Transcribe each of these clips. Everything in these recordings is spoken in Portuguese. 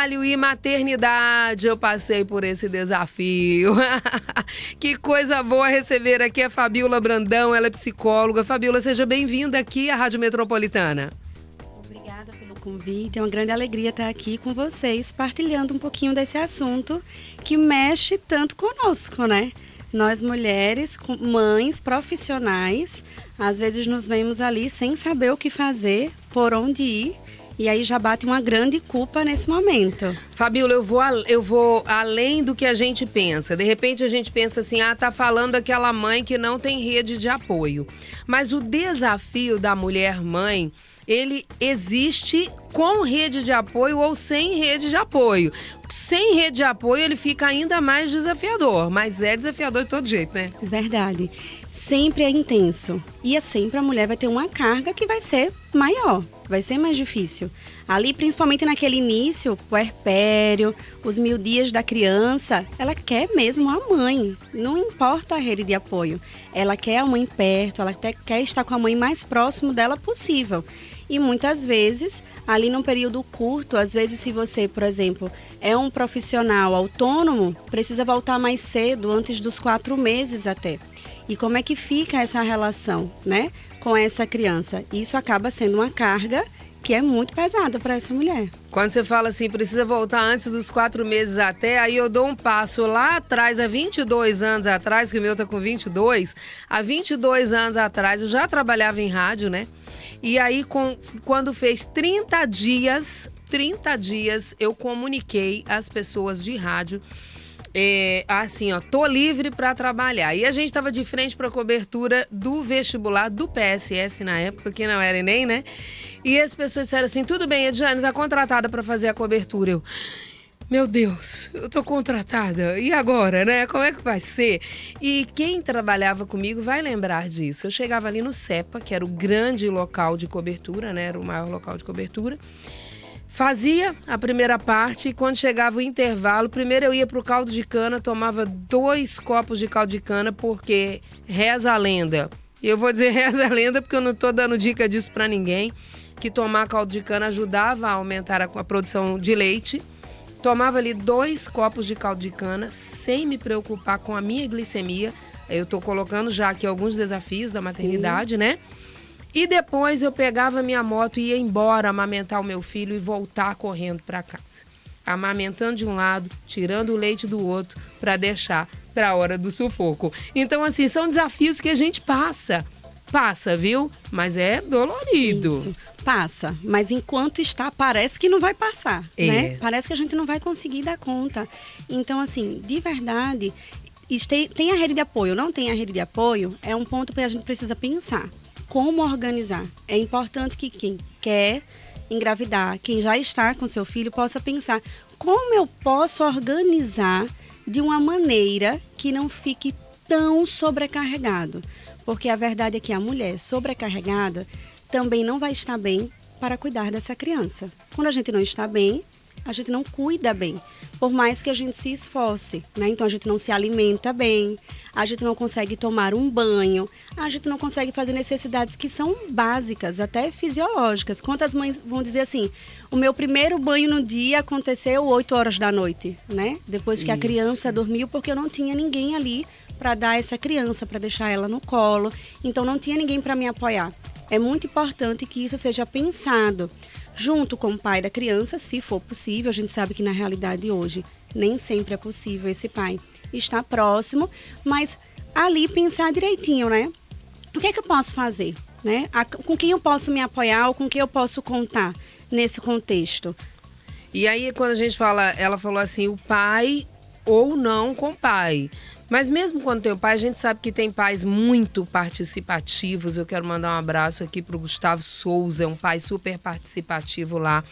trabalho e maternidade. Eu passei por esse desafio. Que coisa boa receber aqui a Fabíola Brandão, ela é psicóloga. Fabíola, seja bem-vinda aqui à Rádio Metropolitana. Obrigada pelo convite, é uma grande alegria estar aqui com vocês, partilhando um pouquinho desse assunto que mexe tanto conosco, né? Nós mulheres, mães, profissionais, às vezes nos vemos ali sem saber o que fazer, por onde ir, e aí já bate uma grande culpa nesse momento. Fabíola, eu vou além do que a gente pensa. De repente a gente pensa assim, tá falando daquela mãe que não tem rede de apoio. Mas o desafio da mulher mãe, ele existe com rede de apoio ou sem rede de apoio. Sem rede de apoio, ele fica ainda mais desafiador, mas é desafiador de todo jeito, né? Verdade. Sempre é intenso. E sempre a mulher vai ter uma carga que vai ser maior, vai ser mais difícil. Ali, principalmente naquele início, puerpério, os 1000 dias da criança, ela quer mesmo a mãe. Não importa a rede de apoio. Ela quer a mãe perto, ela até quer estar com a mãe mais próximo dela possível. E muitas vezes, ali num período curto, às vezes se você, por exemplo, é um profissional autônomo, precisa voltar mais cedo, antes dos 4 meses até. E como é que fica essa relação, né, com essa criança? Isso acaba sendo uma carga que é muito pesada para essa mulher. Quando você fala assim, precisa voltar antes dos 4 meses até, aí eu dou um passo lá atrás, há 22 anos atrás, que o meu tá com 22, há 22 anos atrás eu já trabalhava em rádio, né? E aí, quando fez 30 dias, eu comuniquei às pessoas de rádio, assim, tô livre para trabalhar. E a gente estava de frente para a cobertura do vestibular do PSS na época, que não era Enem, né? E as pessoas disseram assim, tudo bem, Ediane, tá contratada para fazer a cobertura. Eu, meu Deus, eu tô contratada. E agora, né? Como é que vai ser? E quem trabalhava comigo vai lembrar disso. Eu chegava ali no CEPA, que era o grande local de cobertura, né? Era o maior local de cobertura. Fazia a primeira parte e quando chegava o intervalo, primeiro eu ia pro caldo de cana, tomava 2 copos de caldo de cana, porque reza a lenda. E eu vou dizer reza a lenda porque eu não tô dando dica disso pra ninguém, que tomar caldo de cana ajudava a aumentar a produção de leite. Tomava ali 2 copos de caldo de cana, sem me preocupar com a minha glicemia. Eu tô colocando já aqui alguns desafios da maternidade, né? E depois eu pegava minha moto e ia embora amamentar o meu filho e voltar correndo para casa. Amamentando de um lado, tirando o leite do outro, para deixar para a hora do sufoco. Então, assim, são desafios que a gente passa. Passa, viu? Mas é dolorido. Isso. Passa, mas enquanto está, parece que não vai passar, né? Parece que a gente não vai conseguir dar conta. Então, assim, de verdade, tem a rede de apoio, não tem a rede de apoio, é um ponto que a gente precisa pensar. Como organizar? É importante que quem quer engravidar, quem já está com seu filho, possa pensar como eu posso organizar de uma maneira que não fique tão sobrecarregado. Porque a verdade é que a mulher sobrecarregada também não vai estar bem para cuidar dessa criança. Quando a gente não está bem, a gente não cuida bem, por mais que a gente se esforce, né? Então a gente não se alimenta bem, a gente não consegue tomar um banho, a gente não consegue fazer necessidades que são básicas, até fisiológicas. Quantas mães vão dizer assim, o meu primeiro banho no dia aconteceu 8 horas da noite, né? Depois que a criança dormiu, porque eu não tinha ninguém ali para dar essa criança, para deixar ela no colo, então não tinha ninguém para me apoiar. É muito importante que isso seja pensado junto com o pai da criança, se for possível. A gente sabe que na realidade hoje nem sempre é possível esse pai estar próximo, mas ali pensar direitinho, né? O que é que eu posso fazer, né? Com quem eu posso me apoiar ou com quem eu posso contar nesse contexto? E aí quando a gente fala, ela falou assim, o pai ou não com o pai. Mas mesmo quando tem o pai, a gente sabe que tem pais muito participativos. Eu quero mandar um abraço aqui para o Gustavo Souza, um pai super participativo lá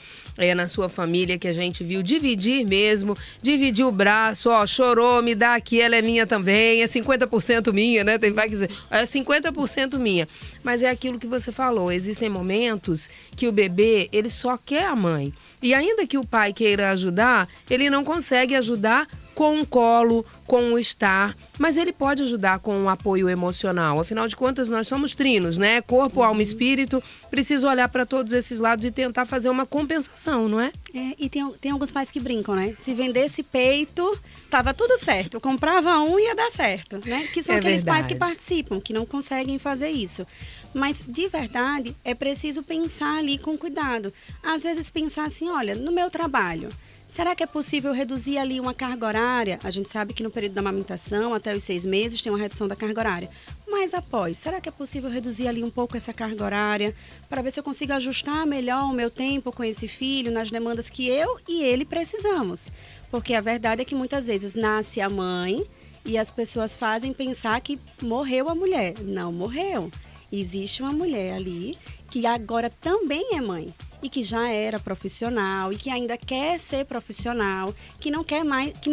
na sua família, que a gente viu dividir mesmo, dividir o braço, chorou, me dá aqui, ela é minha também, é 50% minha, né? Tem pai que dizer, é 50% minha. Mas é aquilo que você falou, existem momentos que o bebê, ele só quer a mãe. E ainda que o pai queira ajudar, ele não consegue ajudar com um colo, com um estar, mas ele pode ajudar com um apoio emocional. Afinal de contas, nós somos trinos, né? Corpo, alma e espírito. Preciso olhar para todos esses lados e tentar fazer uma compensação, não é? E tem alguns pais que brincam, né? Se vendesse peito, tava tudo certo. Eu comprava um e ia dar certo, né? Que são aqueles pais que participam, que não conseguem fazer isso. Mas, de verdade, é preciso pensar ali com cuidado. Às vezes pensar assim, olha, no meu trabalho, será que é possível reduzir ali uma carga horária? A gente sabe que no período da amamentação, até os 6 meses, tem uma redução da carga horária. Mas após, será que é possível reduzir ali um pouco essa carga horária para ver se eu consigo ajustar melhor o meu tempo com esse filho nas demandas que eu e ele precisamos? Porque a verdade é que muitas vezes nasce a mãe e as pessoas fazem pensar que morreu a mulher. Não morreu. Existe uma mulher ali que agora também é mãe e que já era profissional e que ainda quer ser profissional, que não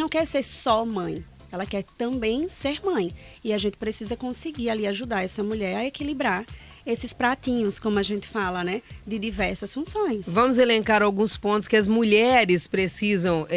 quer ser só mãe. Ela quer também ser mãe. E a gente precisa conseguir ali ajudar essa mulher a equilibrar esses pratinhos, como a gente fala, né? De diversas funções. Vamos elencar alguns pontos que as mulheres precisam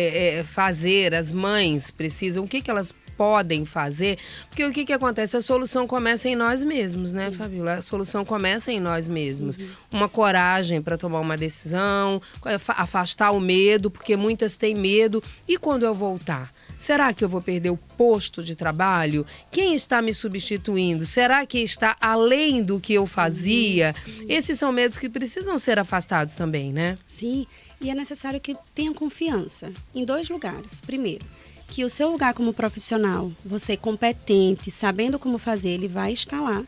fazer, as mães precisam, o que elas podem fazer, porque o que acontece? A solução começa em nós mesmos, né, Fabíola? A solução começa em nós mesmos. Uma coragem para tomar uma decisão, afastar o medo, porque muitas têm medo. E quando eu voltar? Será que eu vou perder o posto de trabalho? Quem está me substituindo? Será que está além do que eu fazia? Esses são medos que precisam ser afastados também, né? Sim, e é necessário que tenham confiança em 2 lugares. Primeiro, que o seu lugar como profissional, você competente, sabendo como fazer, ele vai estar lá.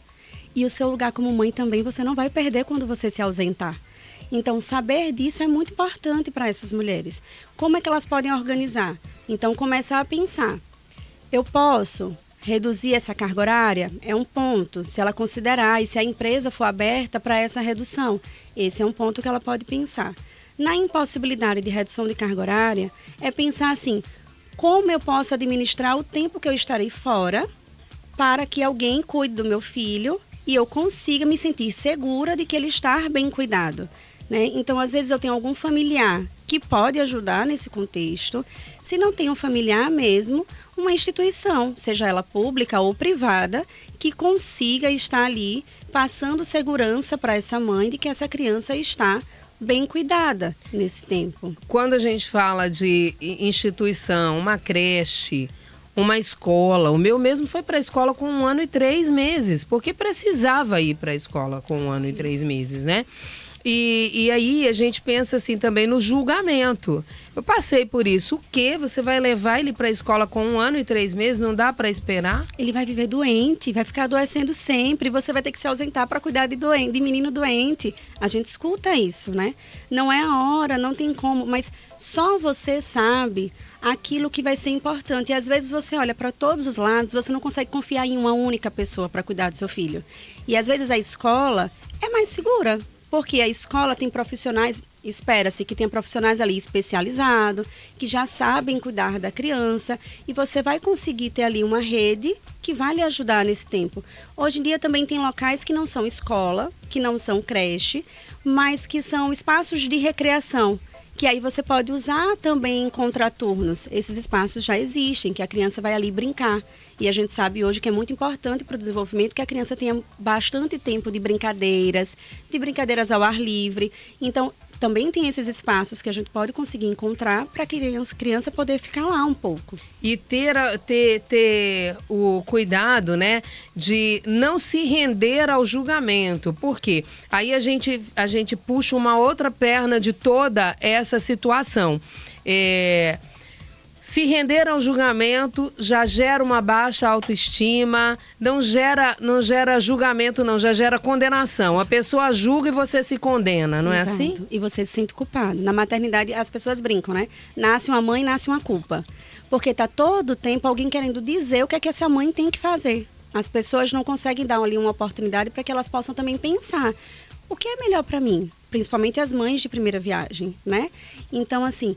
E o seu lugar como mãe também você não vai perder quando você se ausentar. Então, saber disso é muito importante para essas mulheres. Como é que elas podem organizar? Então, começar a pensar. Eu posso reduzir essa carga horária? É um ponto. Se ela considerar e se a empresa for aberta para essa redução, esse é um ponto que ela pode pensar. Na impossibilidade de redução de carga horária, é pensar assim, como eu posso administrar o tempo que eu estarei fora para que alguém cuide do meu filho e eu consiga me sentir segura de que ele está bem cuidado, né? Então, às vezes eu tenho algum familiar que pode ajudar nesse contexto. Se não tem um familiar mesmo, uma instituição, seja ela pública ou privada, que consiga estar ali passando segurança para essa mãe de que essa criança está bem cuidada nesse tempo. Quando a gente fala de instituição, uma creche, uma escola, o meu mesmo foi para a escola com 1 ano e 3 meses, porque precisava ir para a escola com 1 ano e 3 meses, né? E aí a gente pensa assim também no julgamento. Eu passei por isso. O quê? Você vai levar ele para a escola com 1 ano e 3 meses? Não dá para esperar? Ele vai viver doente, vai ficar adoecendo sempre. Você vai ter que se ausentar para cuidar de menino doente. A gente escuta isso, né? Não é a hora, não tem como. Mas só você sabe aquilo que vai ser importante. E às vezes você olha para todos os lados, você não consegue confiar em uma única pessoa para cuidar do seu filho. E às vezes a escola é mais segura. Porque a escola tem profissionais, espera-se que tenha profissionais ali especializados, que já sabem cuidar da criança, e você vai conseguir ter ali uma rede que vai lhe ajudar nesse tempo. Hoje em dia também tem locais que não são escola, que não são creche, mas que são espaços de recreação, que aí você pode usar também em contraturnos. Esses espaços já existem, que a criança vai ali brincar. E a gente sabe hoje que é muito importante para o desenvolvimento que a criança tenha bastante tempo de brincadeiras ao ar livre. Então, também tem esses espaços que a gente pode conseguir encontrar para a criança poder ficar lá um pouco. E ter o cuidado, né, de não se render ao julgamento. Por quê? Aí a gente puxa uma outra perna de toda essa situação. Se render ao julgamento já gera uma baixa autoestima, não gera julgamento não, já gera condenação. A pessoa julga e você se condena, não Exato. É assim? E você se sente culpado. Na maternidade as pessoas brincam, né? Nasce uma mãe, nasce uma culpa. Porque está todo o tempo alguém querendo dizer o que é que essa mãe tem que fazer. As pessoas não conseguem dar ali uma oportunidade para que elas possam também pensar o que é melhor para mim, principalmente as mães de primeira viagem, né? Então, assim,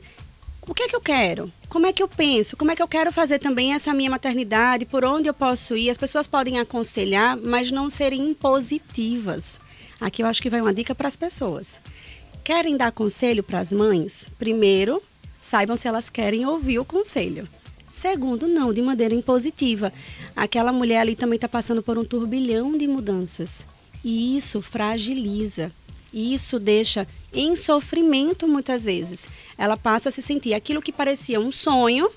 o que é que eu quero? Como é que eu penso? Como é que eu quero fazer também essa minha maternidade? Por onde eu posso ir? As pessoas podem aconselhar, mas não serem impositivas. Aqui eu acho que vai uma dica para as pessoas. Querem dar conselho para as mães? Primeiro, saibam se elas querem ouvir o conselho. Segundo, não, de maneira impositiva. Aquela mulher ali também está passando por um turbilhão de mudanças. E isso fragiliza. E isso deixa em sofrimento muitas vezes. Ela passa a se sentir aquilo que parecia um sonho,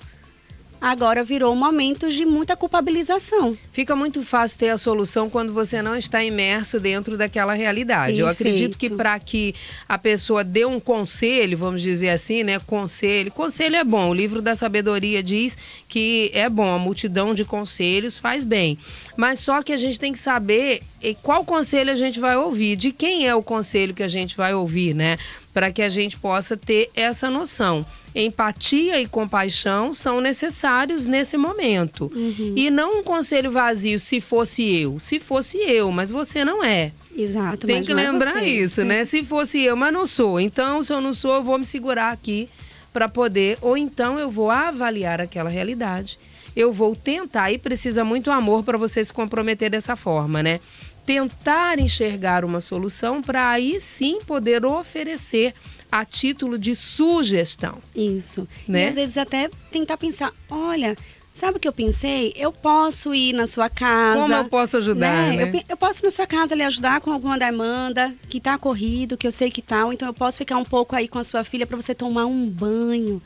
agora virou momentos de muita culpabilização. Fica muito fácil ter a solução quando você não está imerso dentro daquela realidade. Perfeito. Eu acredito que para que a pessoa dê um conselho, vamos dizer assim, né? Conselho é bom. O livro da sabedoria diz que é bom. A multidão de conselhos faz bem. Mas só que a gente tem que saber qual conselho a gente vai ouvir, de quem é o conselho que a gente vai ouvir, né? Para que a gente possa ter essa noção. Empatia e compaixão são necessários nesse momento. E não um conselho vazio, se fosse eu. Se fosse eu, mas você não é. Exato. Tem mas que não lembrar é você. isso, né? Se fosse eu, mas não sou. Então, se eu não sou, eu vou me segurar aqui para poder... Ou então eu vou avaliar aquela realidade. Eu vou tentar, e precisa muito amor para você se comprometer dessa forma, né? Tentar enxergar uma solução para aí sim poder oferecer a título de sugestão. Isso. Né? E às vezes até tentar pensar, olha, sabe o que eu pensei? Eu posso ir na sua casa. Como eu posso ajudar, né? Eu posso ir na sua casa lhe ajudar com alguma demanda que está corrido, que eu sei que tal. Então eu posso ficar um pouco aí com a sua filha para você tomar um banho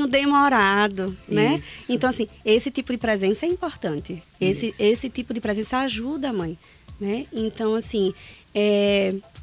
demorado, né? Isso. Então assim, esse tipo de presença é importante. Esse tipo de presença ajuda a mãe, né? Então assim,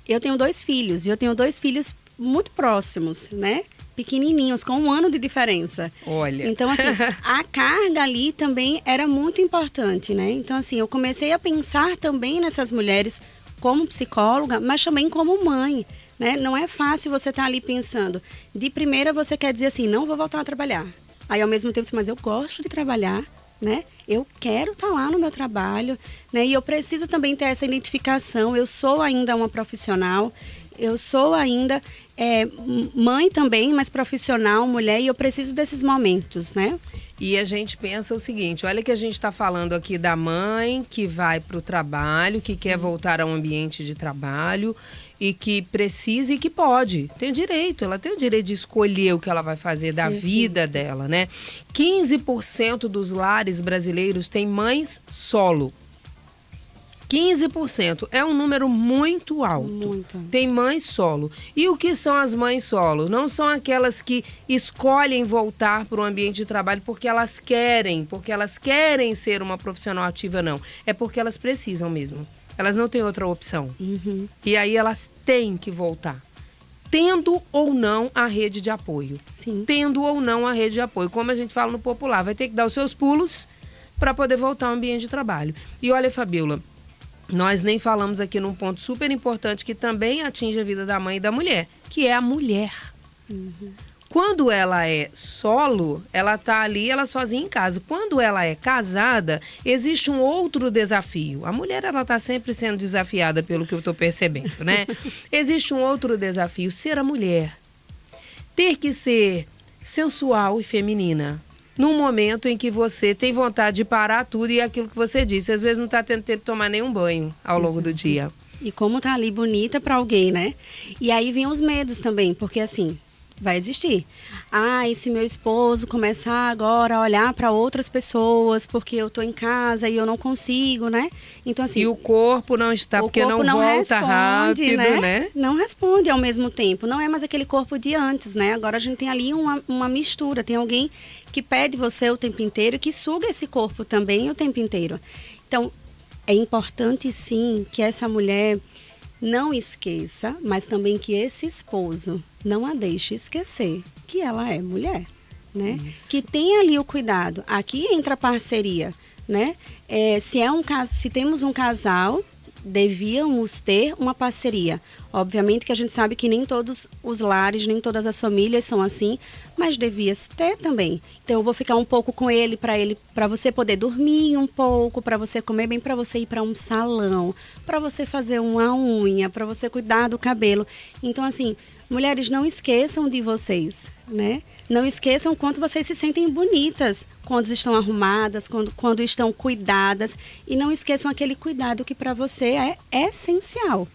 eu tenho 2 filhos e eu tenho 2 filhos muito próximos, né? Pequenininhos, com 1 ano de diferença. Olha. Então, assim, a carga ali também era muito importante, né? Então, assim, eu comecei a pensar também nessas mulheres como psicóloga, mas também como mãe, né? Não é fácil você estar ali pensando. De primeira, você quer dizer assim, não vou voltar a trabalhar. Aí, ao mesmo tempo, mas eu gosto de trabalhar, né? Eu quero estar lá no meu trabalho, né? E eu preciso também ter essa identificação. Eu sou ainda uma profissional, eu sou ainda mãe também, mas profissional, mulher, e eu preciso desses momentos, né? E a gente pensa o seguinte, olha que a gente está falando aqui da mãe que vai para o trabalho, que quer voltar ao ambiente de trabalho e que precisa e que pode, tem direito, ela tem o direito de escolher o que ela vai fazer da vida dela, né? 15% dos lares brasileiros têm mães solo. 15% é um número muito alto. Muito. Tem mães solo. E o que são as mães solo? Não são aquelas que escolhem voltar para o ambiente de trabalho porque elas querem ser uma profissional ativa, não. É porque elas precisam mesmo. Elas não têm outra opção. E aí elas têm que voltar. Tendo ou não a rede de apoio. Sim. Tendo ou não a rede de apoio. Como a gente fala no popular, vai ter que dar os seus pulos para poder voltar ao ambiente de trabalho. E olha, Fabíola, nós nem falamos aqui num ponto super importante que também atinge a vida da mãe e da mulher, que é a mulher. Quando ela é solo, ela tá ali, ela sozinha em casa. Quando ela é casada, existe um outro desafio. A mulher, ela tá sempre sendo desafiada, pelo que eu tô percebendo, né? Existe um outro desafio, ser a mulher. Ter que ser sensual e feminina. Num momento em que você tem vontade de parar tudo e aquilo que você disse. Às vezes não está tendo tempo de tomar nenhum banho ao longo do dia. E como tá ali bonita para alguém, né? E aí vem os medos também, porque assim, vai existir. E se meu esposo começar agora a olhar para outras pessoas, porque eu tô em casa e eu não consigo, né? Então assim... E o corpo não está, porque não volta responde, rápido, né? Não responde ao mesmo tempo. Não é mais aquele corpo de antes, né? Agora a gente tem ali uma mistura. Tem alguém que pede você o tempo inteiro, que suga esse corpo também o tempo inteiro. Então, é importante sim que essa mulher não esqueça, mas também que esse esposo não a deixe esquecer que ela é mulher, né? Isso. Que tenha ali o cuidado. Aqui entra a parceria, né? Se temos um casal, devíamos ter uma parceria. Obviamente que a gente sabe que nem todos os lares, nem todas as famílias são assim, mas devia ter também. Então eu vou ficar um pouco com ele, para você poder dormir um pouco, para você comer bem, para você ir para um salão, para você fazer uma unha, para você cuidar do cabelo. Então assim, mulheres, não esqueçam de vocês, né? Não esqueçam o quanto vocês se sentem bonitas quando estão arrumadas, quando estão cuidadas. E não esqueçam aquele cuidado que para você é essencial.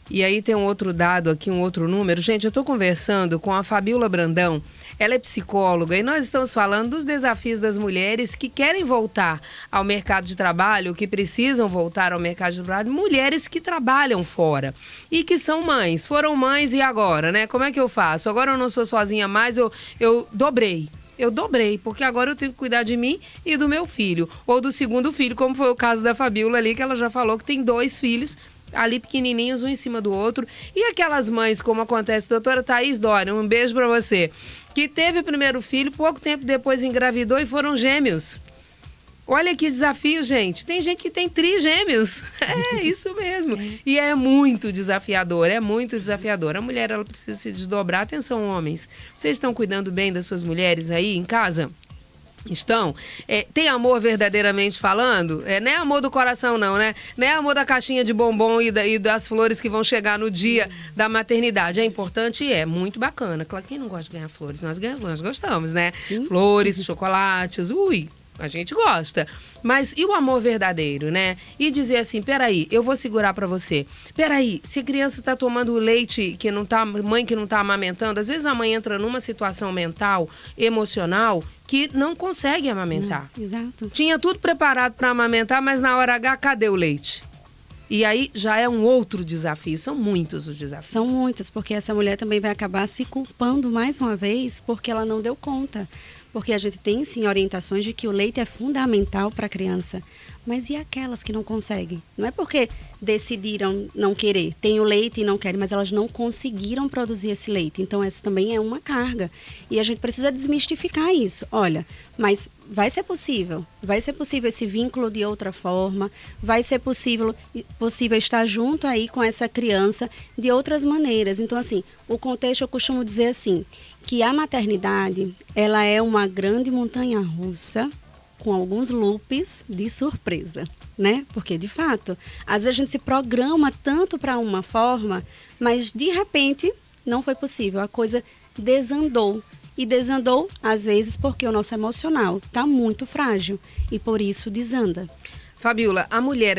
E aí tem um outro dado aqui, um outro número. Gente, eu estou conversando com a Fabíola Brandão. Ela é psicóloga e nós estamos falando dos desafios das mulheres que querem voltar ao mercado de trabalho, que precisam voltar ao mercado de trabalho, mulheres que trabalham fora e que são mães. Foram mães e agora, né? Como é que eu faço? Agora eu não sou sozinha mais, eu dobrei. Eu dobrei, porque agora eu tenho que cuidar de mim e do meu filho. Ou do segundo filho, como foi o caso da Fabíola ali, que ela já falou que tem 2 filhos ali pequenininhos, um em cima do outro. E aquelas mães, como acontece, doutora Thaís Dória, um beijo pra você, que teve o primeiro filho, pouco tempo depois engravidou e foram gêmeos. Olha que desafio, gente. Tem gente que tem trigêmeos. É isso mesmo. E é muito desafiador, é muito desafiador. A mulher, ela precisa se desdobrar. Atenção, homens. Vocês estão cuidando bem das suas mulheres aí em casa? Estão? Tem amor verdadeiramente falando? Não é amor do coração não, né? Não é amor da caixinha de bombom e das flores que vão chegar no dia da maternidade. É importante e é muito bacana. Claro, quem não gosta de ganhar flores? Nós gostamos, né? Sim. Flores, chocolates, a gente gosta. Mas e o amor verdadeiro, né? E dizer assim, peraí, eu vou segurar pra você. Peraí, se a criança tá tomando leite que não tá, mãe que não tá amamentando, às vezes a mãe entra numa situação mental, emocional, que não consegue amamentar. Não, exato. Tinha tudo preparado para amamentar, mas na hora H, cadê o leite? E aí já é um outro desafio. São muitos os desafios. São muitos, porque essa mulher também vai acabar se culpando mais uma vez porque ela não deu conta. Porque a gente tem, sim, orientações de que o leite é fundamental para a criança. Mas e aquelas que não conseguem? Não é porque decidiram não querer, tem o leite e não querem, mas elas não conseguiram produzir esse leite. Então, essa também é uma carga. E a gente precisa desmistificar isso. Olha, mas vai ser possível esse vínculo de outra forma, vai ser possível estar junto aí com essa criança de outras maneiras. Então, assim, o contexto, eu costumo dizer assim, que a maternidade, ela é uma grande montanha-russa, com alguns loops de surpresa, né? Porque, de fato, às vezes a gente se programa tanto para uma forma, mas, de repente, não foi possível. A coisa desandou. E desandou, às vezes, porque o nosso emocional está muito frágil e, por isso, desanda. Fabíola, a mulher,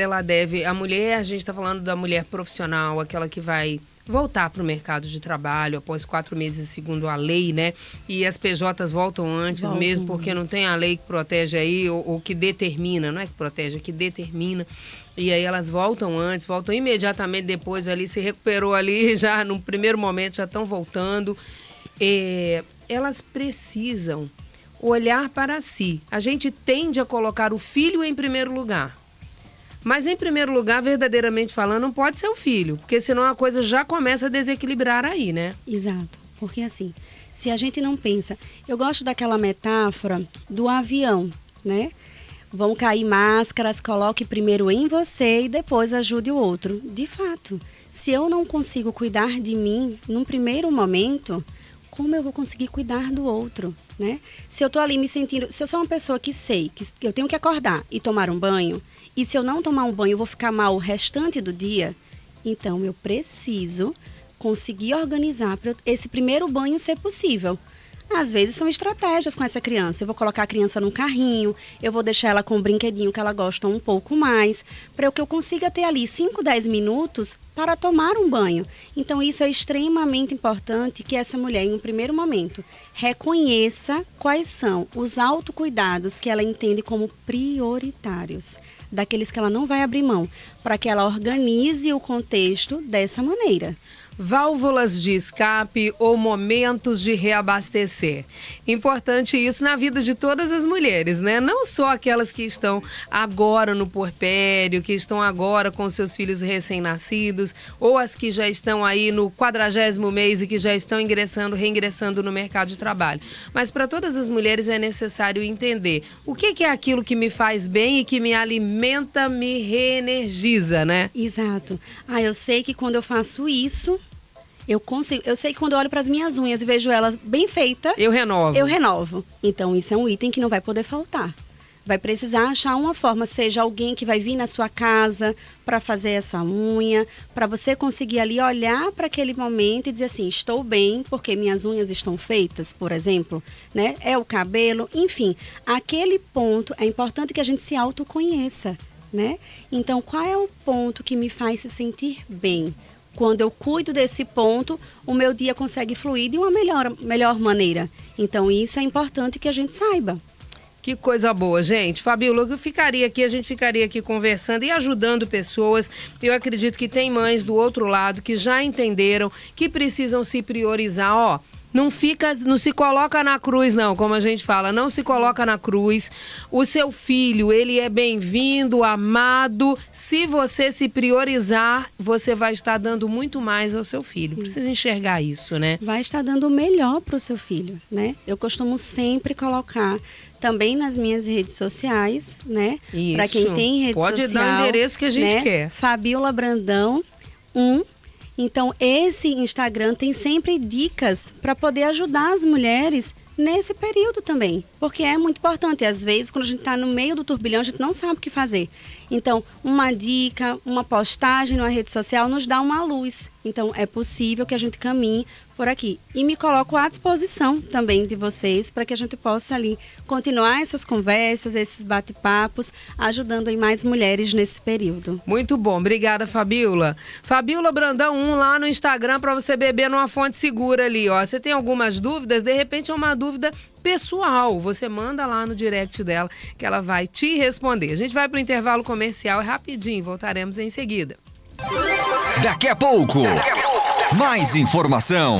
a gente está falando da mulher profissional, aquela que vai voltar para o mercado de trabalho após 4 meses, segundo a lei, né? E as PJs voltam antes mesmo, porque não tem a lei que protege aí, ou que determina, não é que protege, é que determina. E aí elas voltam antes, voltam imediatamente depois ali, se recuperou ali, já no primeiro momento já estão voltando. Elas precisam olhar para si. A gente tende a colocar o filho em primeiro lugar. Mas, em primeiro lugar, verdadeiramente falando, não pode ser o filho, porque senão a coisa já começa a desequilibrar aí, né? Exato, porque assim, se a gente não pensa... Eu gosto daquela metáfora do avião, né? Vão cair máscaras, coloque primeiro em você e depois ajude o outro. De fato, se eu não consigo cuidar de mim num primeiro momento, como eu vou conseguir cuidar do outro, né? Se eu tô ali me sentindo... Se eu sou uma pessoa que sei que eu tenho que acordar e tomar um banho... E se eu não tomar um banho, eu vou ficar mal o restante do dia? Então, eu preciso conseguir organizar para esse primeiro banho ser possível. Às vezes, são estratégias com essa criança. Eu vou colocar a criança num carrinho, eu vou deixar ela com um brinquedinho que ela gosta um pouco mais, para que eu consiga ter ali 5, 10 minutos para tomar um banho. Então, isso é extremamente importante que essa mulher, em um primeiro momento, reconheça quais são os autocuidados que ela entende como prioritários, daqueles que ela não vai abrir mão, para que ela organize o contexto dessa maneira. Válvulas de escape ou momentos de reabastecer. Importante isso na vida de todas as mulheres, né? Não só aquelas que estão agora no puerpério, que estão agora com seus filhos recém-nascidos, ou as que já estão aí no 40º mês e que já estão reingressando no mercado de trabalho. Mas para todas as mulheres é necessário entender o que é aquilo que me faz bem e que me alimenta, me reenergiza, né? Exato. Eu sei que quando eu faço isso, eu sei que quando eu olho para as minhas unhas e vejo elas bem feitas, eu renovo. Então, isso é um item que não vai poder faltar. Vai precisar achar uma forma, seja alguém que vai vir na sua casa para fazer essa unha, para você conseguir ali olhar para aquele momento e dizer assim, estou bem porque minhas unhas estão feitas, por exemplo, né? É o cabelo, enfim. Aquele ponto, é importante que a gente se autoconheça, né? Então, qual é o ponto que me faz se sentir bem? Quando eu cuido desse ponto, o meu dia consegue fluir de uma melhor maneira. Então, isso é importante que a gente saiba. Que coisa boa, gente. Fabíola, a gente ficaria aqui conversando e ajudando pessoas. Eu acredito que tem mães do outro lado que já entenderam que precisam se priorizar, ó. Não se coloca na cruz, não, como a gente fala, não se coloca na cruz. O seu filho, ele é bem-vindo, amado. Se você se priorizar, você vai estar dando muito mais ao seu filho. Precisa enxergar isso, né? Vai estar dando o melhor para o seu filho, né? Eu costumo sempre colocar também nas minhas redes sociais, né? Para quem tem rede social. Pode dar o endereço que a gente quer. Fabíola Brandão 1. Então, esse Instagram tem sempre dicas para poder ajudar as mulheres nesse período também. Porque é muito importante. Às vezes, quando a gente está no meio do turbilhão, a gente não sabe o que fazer. Então, uma dica, uma postagem numa rede social nos dá uma luz. Então, é possível que a gente caminhe por aqui. E me coloco à disposição também de vocês para que a gente possa ali continuar essas conversas, esses bate-papos, ajudando aí mais mulheres nesse período. Muito bom. Obrigada, Fabíola. Fabíola Brandão 1 lá no Instagram para você beber numa fonte segura ali, ó. Você tem algumas dúvidas? De repente é uma dúvida pessoal. Você manda lá no direct dela que ela vai te responder. A gente vai para o intervalo comercial rapidinho. Voltaremos em seguida. Daqui a pouco, mais informação.